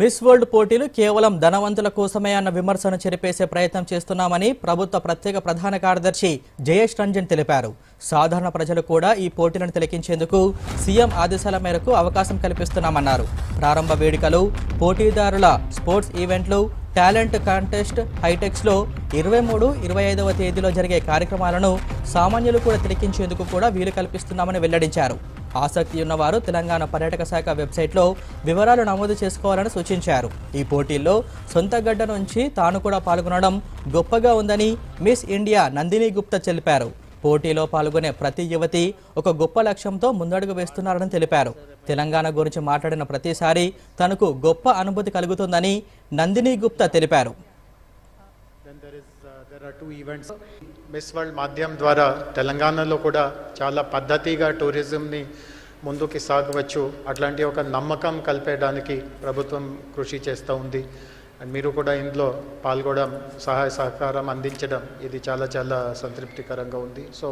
Miss world పోటీలు కేవలం ధనవంతుల కోసమే అన్న విమర్శను చెరిపేసే ప్రయత్నం చేస్తున్నామని ప్రభుత్వ ప్రత్యేక ప్రధాన కార్యదర్శి జయేష్ రంజన్ తెలిపారు. సాధారణ ప్రజలు కూడా ఈ పోటీలను తిలకించేందుకు సీఎం ఆదేశాల మేరకు అవకాశం కల్పిస్తున్నామన్నారు. ప్రారంభ వేడుకలు, పోటీదారుల స్పోర్ట్స్ ఈవెంట్లు, టాలెంట్ కాంటెస్ట్ హైటెక్స్లో 23, 25వ తేదీలో జరిగే కార్యక్రమాలను సామాన్యులు కూడా తిలకించేందుకు కూడా వీలు కల్పిస్తున్నామని వెల్లడించారు. ఆసక్తి ఉన్నవారు తెలంగాణ పర్యాటక శాఖ వెబ్సైట్లో వివరాలు నమోదు చేసుకోవాలని సూచించారు. ఈ పోటీల్లో సొంత గడ్డ నుంచి తాను కూడా పాల్గొనడం గొప్పగా ఉందని మిస్ ఇండియా నందిని గుప్తా తెలిపారు. పోటీలో పాల్గొనే ప్రతి యువతి ఒక గొప్ప లక్ష్యంతో ముందడుగు వేస్తున్నారని తెలిపారు. తెలంగాణ గురించి మాట్లాడిన ప్రతిసారి తనకు గొప్ప అనుభూతి కలుగుతుందని నందిని గుప్తా తెలిపారు. There are two events. Miss world మాధ్యమం ద్వారా తెలంగాణలో కూడా చాలా పద్ధతిగా టూరిజంని ముందుకు సాగవచ్చు. అట్లాంటి ఒక నమ్మకం కల్పేయడానికి ప్రభుత్వం కృషి చేస్తూ ఉంది. అండ్ మీరు కూడా ఇందులో పాల్గొనడం, సహాయ సహకారం అందించడం ఇది చాలా చాలా సంతృప్తికరంగా ఉంది. సో